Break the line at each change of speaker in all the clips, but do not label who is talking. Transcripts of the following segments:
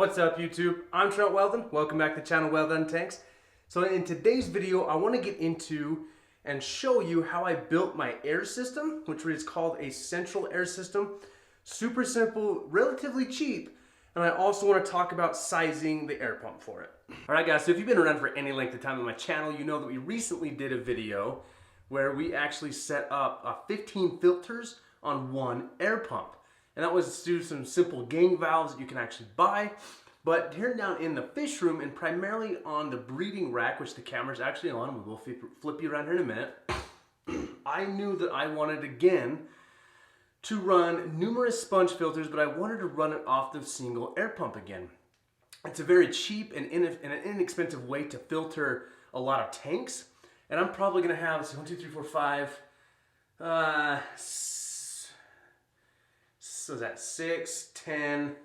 What's up YouTube? I'm Wel-Don. Welcome back to the channel Wel-Don Tanks. So in today's video, I want to get into and show you how I built my air system, which is called a central air system. Super simple, relatively cheap, and I also want to talk about sizing the air pump for it. Alright guys, so if you've been around for any length of time on my channel, you know that we recently did a video where we actually set up 15 filters on one air pump. And that was through some simple gang valves that you can actually buy. But here down in the fish room and primarily on the breeding rack, which the camera's actually on, we will flip you around here in a minute, I knew that I wanted again to run numerous sponge filters, but I wanted to run it off the single air pump again. It's a very cheap and an inexpensive way to filter a lot of tanks. And I'm probably going to have 1, 2, 3, 4, 5, so that's 6, 10,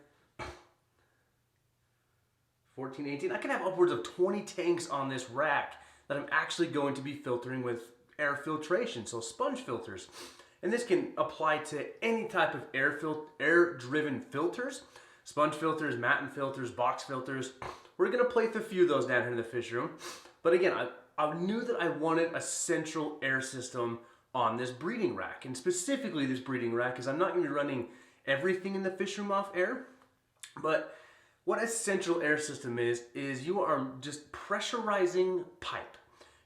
14, 18. I can have upwards of 20 tanks on this rack that I'm actually going to be filtering with air filtration, so sponge filters. And this can apply to any type of air-driven filters, sponge filters, matin filters, box filters. We're going to play with a few of those down here in the fish room. But again, I knew that I wanted a central air system on this breeding rack. And specifically this breeding rack, is I'm not going to be running everything in the fish room off air. But what a central air system is you are just pressurizing pipe.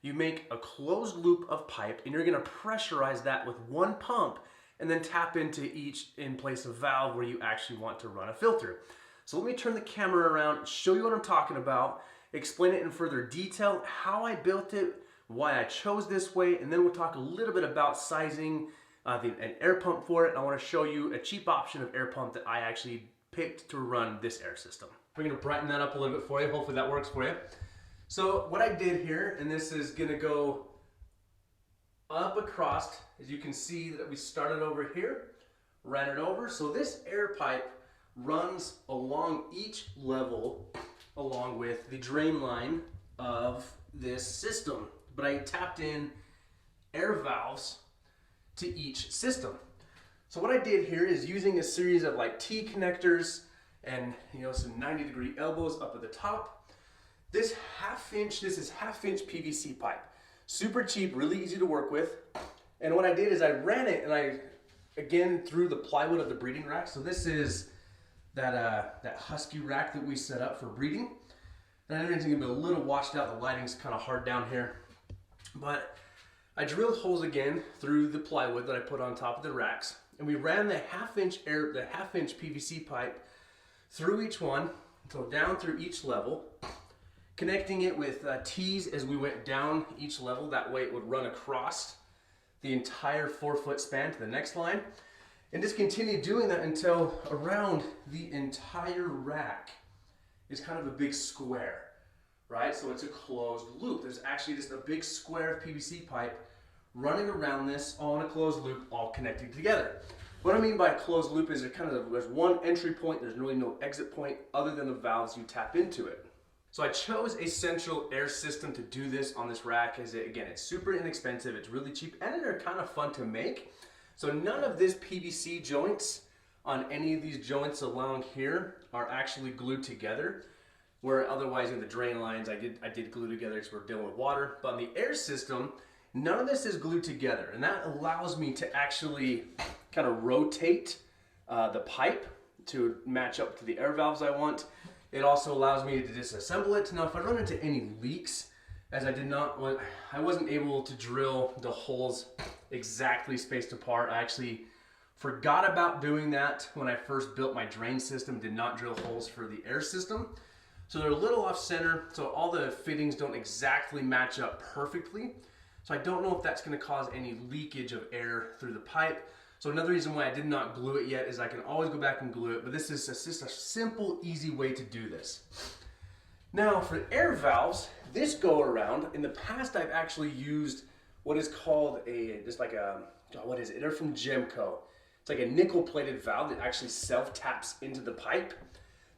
You make a closed loop of pipe and you're going to pressurize that with one pump and then tap into each in place of valve where you actually want to run a filter. So let me turn the camera around, show you what I'm talking about, explain it in further detail, how I built it, why I chose this way, and then we'll talk a little bit about sizing an air pump for it. I want to show you a cheap option of air pump that I actually picked to run this air system. We're going to brighten that up a little bit for you. Hopefully that works for you. So what I did here, and this is going to go up across, as you can see that we started over here, ran it over. So this air pipe runs along each level along with the drain line of this system. But I tapped in air valves to each system. So what I did here is using a series of like T connectors and some 90-degree elbows up at the top. This is half-inch PVC pipe. Super cheap, really easy to work with. And what I did is I ran it and I again through the plywood of the breeding rack. So this is that husky rack that we set up for breeding. And everything's gonna be a little washed out. The lighting's kind of hard down here, but I drilled holes again through the plywood that I put on top of the racks, and we ran the half-inch PVC pipe through each one, so down through each level, connecting it with T's as we went down each level. That way it would run across the entire 4-foot span to the next line, and just continue doing that until around the entire rack is kind of a big square, right? So it's a closed loop. There's actually just a big square of PVC pipe running around this all in a closed loop, all connected together. What I mean by a closed loop is there's one entry point, there's really no exit point other than the valves you tap into it. So I chose a central air system to do this on this rack, as again, it's super inexpensive, it's really cheap, and they're kind of fun to make. So none of this PVC joints on any of these joints along here are actually glued together, where otherwise in the drain lines I did glue together because we're dealing with water. But on the air system, none of this is glued together, and that allows me to actually kind of rotate the pipe to match up to the air valves I want. It also allows me to disassemble it. Now if I run into any leaks, as I wasn't able to drill the holes exactly spaced apart. I actually forgot about doing that when I first built my drain system, did not drill holes for the air system. So they're a little off center, so all the fittings don't exactly match up perfectly. So I don't know if that's gonna cause any leakage of air through the pipe. So another reason why I did not glue it yet is I can always go back and glue it, but this is just a simple, easy way to do this. Now for air valves, this go around, in the past I've actually used what is called what is it? They're from Gemco. It's like a nickel plated valve that actually self taps into the pipe.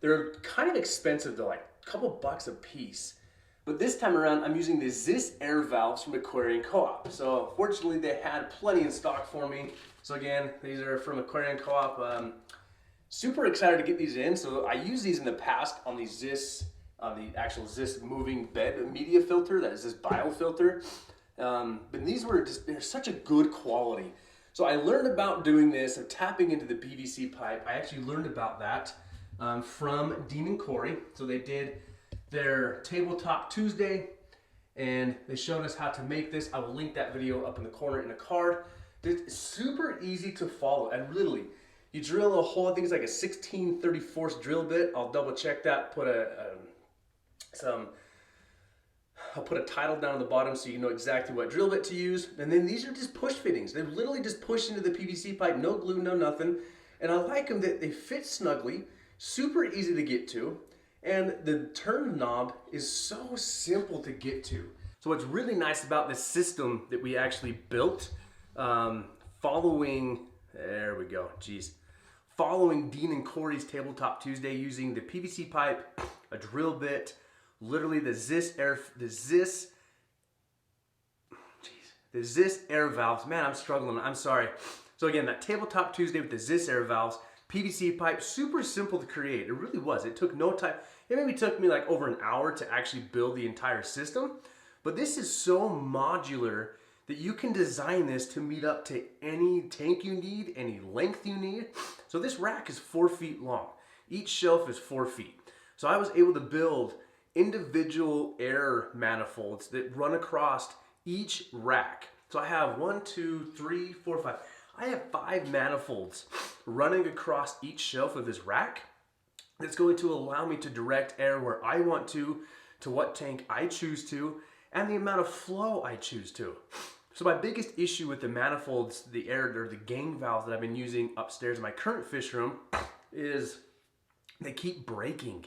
They're kind of expensive, they're like a couple bucks a piece. But this time around, I'm using the Zis air valves from Aquarium Co-op. So fortunately, they had plenty in stock for me. So again, these are from Aquarium Co-op. Super excited to get these in. So I used these in the past on the Zis, the actual Zis moving bed media filter, that is this biofilter. But these were just, they're such a good quality. So I learned about doing this and tapping into the PVC pipe. I actually learned about that from Dean and Corey. So they did their Tabletop Tuesday and they showed us how to make this. I will link that video up in the corner in a card. It's super easy to follow, and literally, you drill a hole. I think it's like a 16/34 drill bit. I'll double check that. I'll put a title down on the bottom so you know exactly what drill bit to use. And then these are just push fittings. They're literally just pushed into the PVC pipe, no glue, no nothing. And I like them that they fit snugly, super easy to get to, and the turn knob is so simple to get to. So what's really nice about this system that we actually built, following Dean and Corey's Tabletop Tuesday, using the PVC pipe, a drill bit, literally the Zis air valves. Man, I'm struggling. I'm sorry. So again, that Tabletop Tuesday with the Zis air valves, PVC pipe, super simple to create. It really was. It took no time. It maybe took me like over an hour to actually build the entire system. But this is so modular that you can design this to meet up to any tank you need, any length you need. So this rack is 4 feet long. Each shelf is 4 feet. So I was able to build individual air manifolds that run across each rack. So I have 1, 2, 3, 4, 5. I have 5 manifolds running across each shelf of this rack. That's going to allow me to direct air where I want to what tank I choose to, and the amount of flow I choose to. So my biggest issue with the manifolds, the air or the gang valves that I've been using upstairs in my current fish room, is they keep breaking.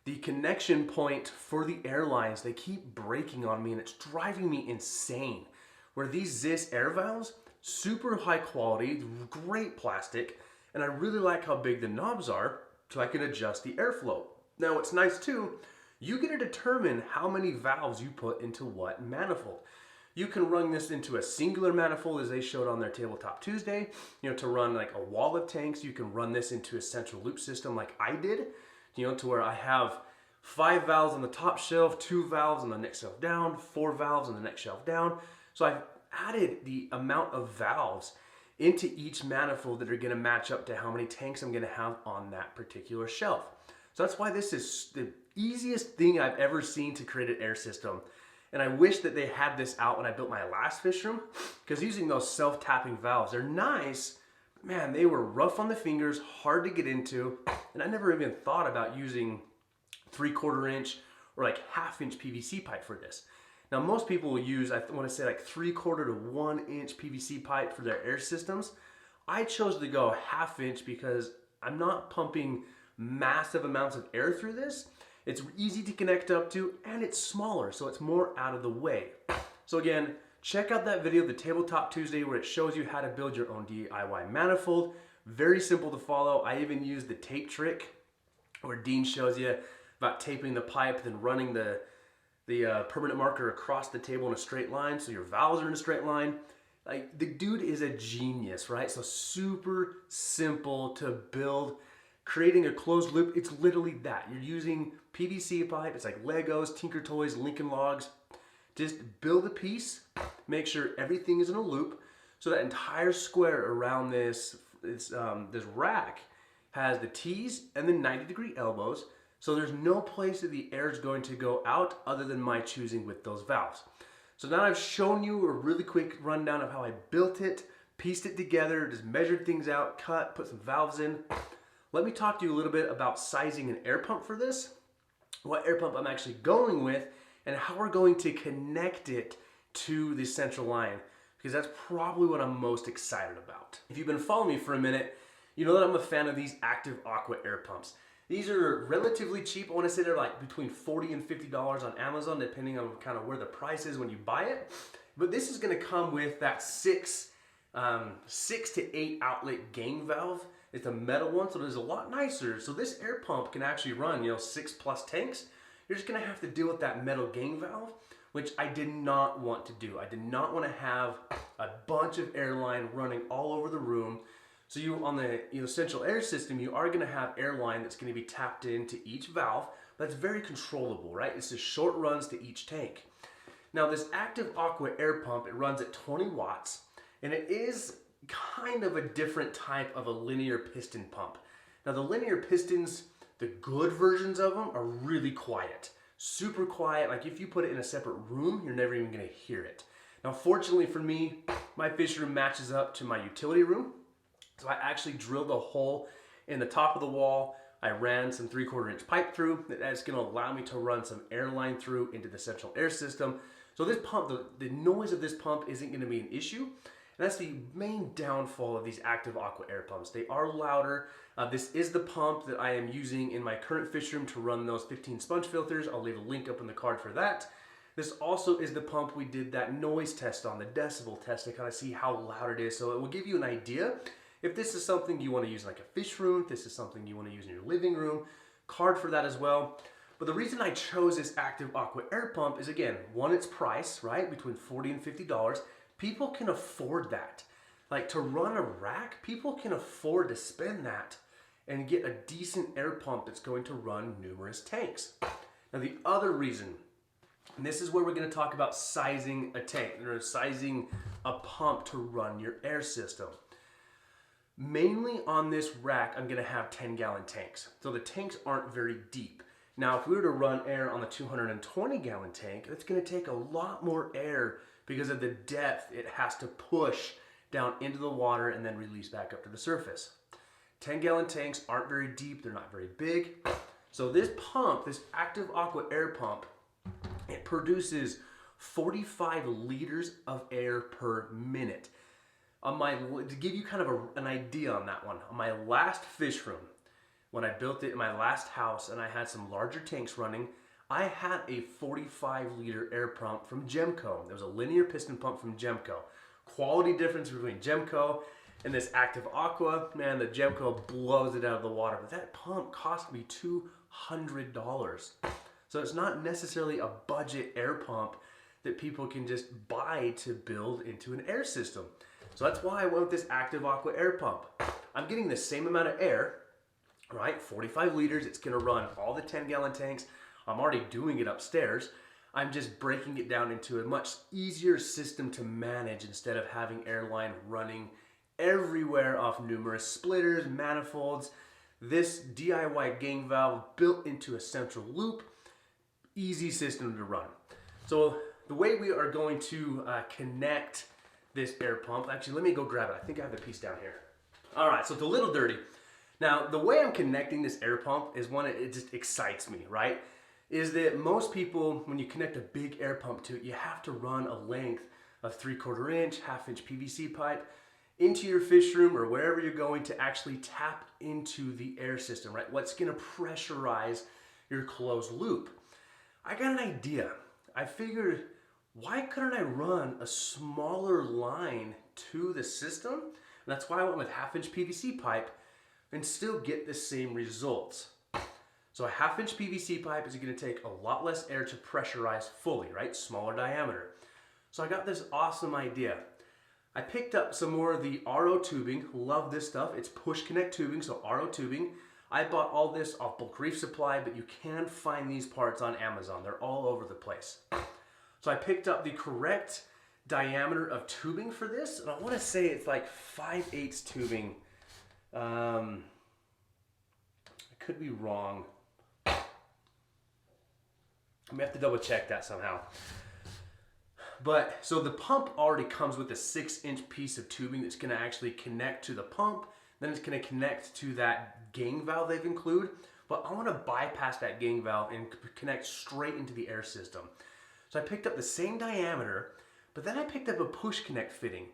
The connection point for the airlines, they keep breaking on me, and it's driving me insane. Where these Zis air valves, super high quality, great plastic, and I really like how big the knobs are so I can adjust the airflow. Now what's nice too, you get to determine how many valves you put into what manifold. You can run this into a singular manifold, as they showed on their Tabletop Tuesday, to run like a wall of tanks. You can run this into a central loop system like I did, to where I have 5 valves on the top shelf, 2 valves on the next shelf down, 4 valves on the next shelf down. So I've added the amount of valves into each manifold that are going to match up to how many tanks I'm going to have on that particular shelf. So that's why this is the easiest thing I've ever seen to create an air system. And I wish that they had this out when I built my last fish room, because using those self-tapping valves, they're nice, but man, they were rough on the fingers, hard to get into, and I never even thought about using 3/4 inch or like 1/2 inch PVC pipe for this. Now most people will use, I want to say like 3/4 to 1 inch PVC pipe for their air systems. I chose to go 1/2 inch because I'm not pumping massive amounts of air through this. It's easy to connect up to, and it's smaller, so it's more out of the way. So again, check out that video, the Tabletop Tuesday, where it shows you how to build your own DIY manifold. Very simple to follow. I even used the tape trick, where Dean shows you about taping the pipe, then running the permanent marker across the table in a straight line, so your valves are in a straight line. Like, the dude is a genius, right? So super simple to build. Creating a closed loop, it's literally that. You're using PVC pipe, it's like Legos, Tinker Toys, Lincoln Logs. Just build a piece, make sure everything is in a loop, so that entire square around this rack has the T's and the 90-degree elbows, so there's no place that the air is going to go out other than my choosing with those valves. So now I've shown you a really quick rundown of how I built it, pieced it together, just measured things out, cut, put some valves in. Let me talk to you a little bit about sizing an air pump for this, what air pump I'm actually going with, and how we're going to connect it to the central line, because that's probably what I'm most excited about. If you've been following me for a minute, you know that I'm a fan of these Active Aqua air pumps. These are relatively cheap. I want to say they're like between $40 and $50 on Amazon, depending on kind of where the price is when you buy it. But this is going to come with that 6 to 8 outlet gang valve. It's a metal one, so it's a lot nicer. So this air pump can actually run, 6+ tanks. You're just gonna have to deal with that metal gang valve, which I did not want to do. I did not want to have a bunch of airline running all over the room. So you on the central air system, you are going to have airline that's going to be tapped into each valve, but it's very controllable, right? It's just short runs to each tank. Now this active aqua air pump, it runs at 20 watts, and it is kind of a different type of a linear piston pump. Now the linear pistons, the good versions of them are really quiet, super quiet. Like if you put it in a separate room, you're never even going to hear it. Now fortunately for me, my fish room matches up to my utility room. So I actually drilled a hole in the top of the wall. I ran some 3/4 inch pipe through. That's going to allow me to run some air line through into the central air system. So this pump, the noise of this pump isn't going to be an issue. And that's the main downfall of these active aqua air pumps. They are louder. This is the pump that I am using in my current fish room to run those 15 sponge filters. I'll leave a link up in the card for that. This also is the pump we did that noise test on, the decibel test, to kind of see how loud it is. So it will give you an idea. If this is something you want to use in like a fish room, if this is something you want to use in your living room, card for that as well. But the reason I chose this active aqua air pump is, again, one, its price, right? Between $40 and $50. People can afford that. Like to run a rack, people can afford to spend that and get a decent air pump that's going to run numerous tanks. Now the other reason, and this is where we're going to talk about sizing a tank, or sizing a pump to run your air system. Mainly on this rack, I'm going to have 10-gallon tanks. So the tanks aren't very deep. Now, if we were to run air on the 220-gallon tank, it's going to take a lot more air because of the depth it has to push down into the water and then release back up to the surface. 10-gallon tanks aren't very deep. They're not very big. So this pump, this active aqua air pump, it produces 45 liters of air per minute. To give you kind of an idea on that one, on my last fish room, when I built it in my last house and I had some larger tanks running, I had a 45-liter air pump from Gemco. There was a linear piston pump from Gemco. Quality difference between Gemco and this active aqua, man, the Gemco blows it out of the water. But that pump cost me $200. So it's not necessarily a budget air pump that people can just buy to build into an air system. So that's why I went with this active aqua air pump. I'm getting the same amount of air, right? 45 liters, it's gonna run all the 10-gallon tanks. I'm already doing it upstairs. I'm just breaking it down into a much easier system to manage instead of having airline running everywhere off numerous splitters, manifolds. This DIY gang valve built into a central loop, easy system to run. So the way we are going to connect this air pump, actually let me go grab it. I think I have the piece down here. All right, so it's a little dirty. Now the way I'm connecting this air pump is one, it just excites me, right? Is that most people, when you connect a big air pump to it, you have to run a length of 3/4 inch, 1/2 inch PVC pipe into your fish room or wherever you're going to actually tap into the air system, right? What's gonna pressurize your closed loop. I got an idea. I figured, why couldn't I run a smaller line to the system? And that's why I went with 1/2 inch PVC pipe and still get the same results. So a 1/2 inch PVC pipe is going to take a lot less air to pressurize fully, right? Smaller diameter. So I got this awesome idea. I picked up some more of the RO tubing. Love this stuff. It's push connect tubing, so RO tubing. I bought all this off Bulk Reef Supply, but you can find these parts on Amazon. They're all over the place. So I picked up the correct diameter of tubing for this, and I want to say it's like 5/8 tubing. I could be wrong. I may have to double check that somehow. But so the pump already comes with a 6-inch piece of tubing that's going to actually connect to the pump. Then it's going to connect to that gang valve they've included. But I want to bypass that gang valve and connect straight into the air system. So I picked up the same diameter, but then I picked up a push connect fitting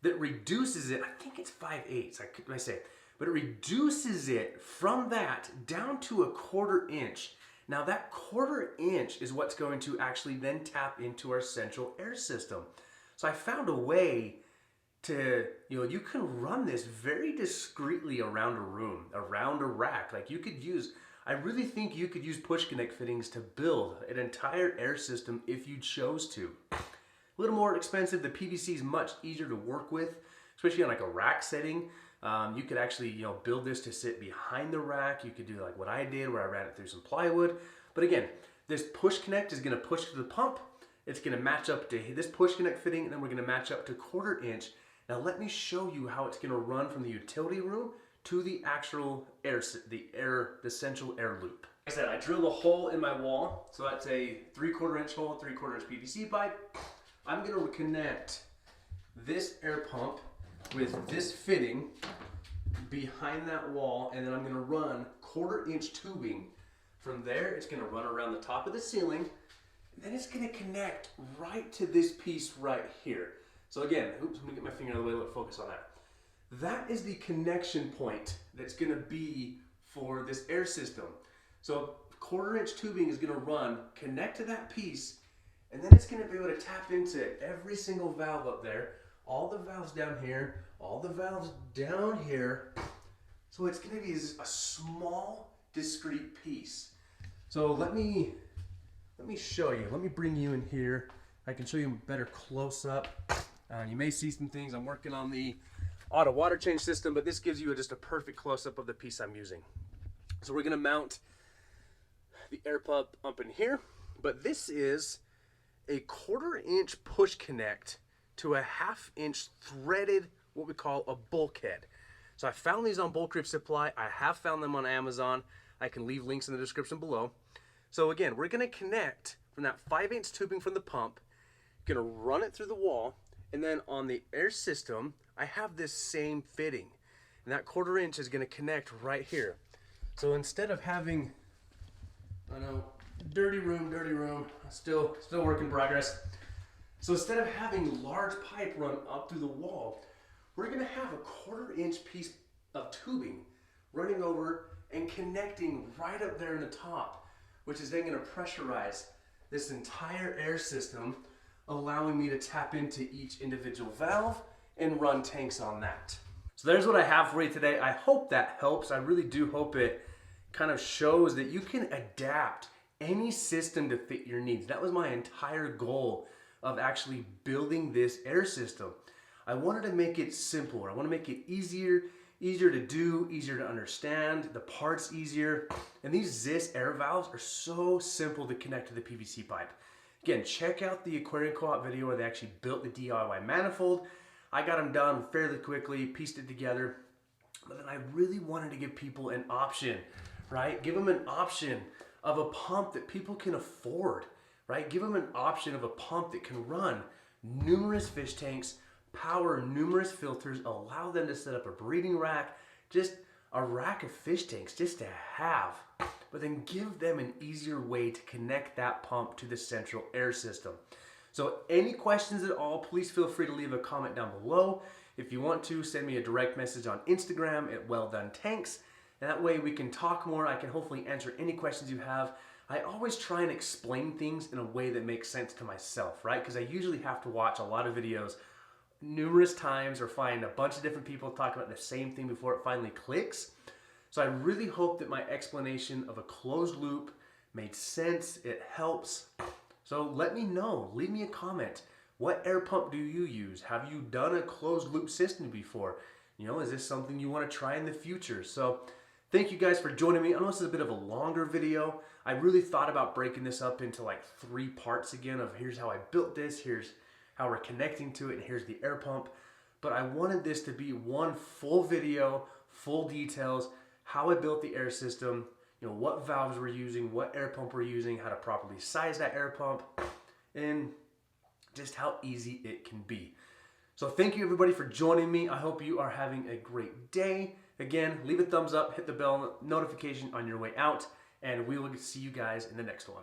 that reduces it. I think it's 5/8. I say, but it reduces it from that down to a 1/4 inch. Now that 1/4 inch is what's going to actually then tap into our central air system. So I found a way to, you can run this very discreetly around a room, around a rack. Like you could use, I really think you could use push connect fittings to build an entire air system if you chose to. A little more expensive. The PVC is much easier to work with, especially on like a rack setting. You could actually, build this to sit behind the rack. You could do like what I did, where I ran it through some plywood. But again, this push connect is going to push to the pump. It's going to match up to this push connect fitting, and then we're going to match up to 1/4 inch. Now let me show you how it's going to run from the utility room to the actual the central air loop. Like I said, I drilled a hole in my wall, so that's a 3/4 inch hole, 3/4 inch PVC pipe. I'm going to connect this air pump with this fitting behind that wall, and then I'm going to run 1/4 inch tubing. From there, it's going to run around the top of the ceiling, and then it's going to connect right to this piece right here. So again, oops, let me get my finger out of the way, let focus on that. That is the connection point that's going to be for this air system. So 1/4 inch tubing is going to run, connect to that piece, and then it's going to be able to tap into every single valve up there, all the valves down here, all the valves down here. So it's going to be a small, discrete piece. So let me show you. Let me bring you in here. I can show you better close up. You may see some things. I'm working on the auto water change system, but this gives you just a perfect close-up of the piece I'm using. So we're going to mount the air pump up in here, but this is a 1/4 inch push connect to a 1/2 inch threaded, what we call a bulkhead. So I found these on Bulk Reef Supply. I have found them on Amazon. I can leave links in the description below. So again, we're going to connect from that 5/8 tubing from the pump, going to run it through the wall, and then on the air system, I have this same fitting. And that 1/4 inch is going to connect right here. So instead of having, I know, dirty room, still work in progress. So instead of having large pipe run up through the wall, we're going to have a 1/4 inch piece of tubing running over and connecting right up there in the top, which is then going to pressurize this entire air system, allowing me to tap into each individual valve and run tanks on that. So there's what I have for you today. I hope that helps. I really do hope it kind of shows that you can adapt any system to fit your needs. That was my entire goal of actually building this air system. I wanted to make it simpler. I want to make it easier to do, easier to understand, the parts easier. And these Zis air valves are so simple to connect to the PVC pipe. Again, check out the Aquarium Co-op video where they actually built the DIY manifold. I got them done fairly quickly, pieced it together. But then I really wanted to give people an option, right? Give them an option of a pump that people can afford, right? Give them an option of a pump that can run numerous fish tanks, power numerous filters, allow them to set up a breeding rack, just a rack of fish tanks just to have, but then give them an easier way to connect that pump to the central air system. So any questions at all, please feel free to leave a comment down below. If you want to, send me a direct message on Instagram at Wel-Don Tanks, and that way we can talk more. I can hopefully answer any questions you have. I always try and explain things in a way that makes sense to myself, right? Because I usually have to watch a lot of videos numerous times or find a bunch of different people talk about the same thing before it finally clicks. So I really hope that my explanation of a closed loop made sense. It helps. So let me know. Leave me a comment. What air pump do you use? Have you done a closed loop system before? Is this something you want to try in the future? So thank you guys for joining me. I know this is a bit of a longer video. I really thought about breaking this up into like 3 parts again of here's how I built this, here's how we're connecting to it, and here's the air pump. But I wanted this to be one full video, full details, how I built the air system, what valves we're using, what air pump we're using, how to properly size that air pump, and just how easy it can be. So thank you everybody for joining me. I hope you are having a great day. Again, leave a thumbs up, hit the bell notification on your way out, and we will see you guys in the next one.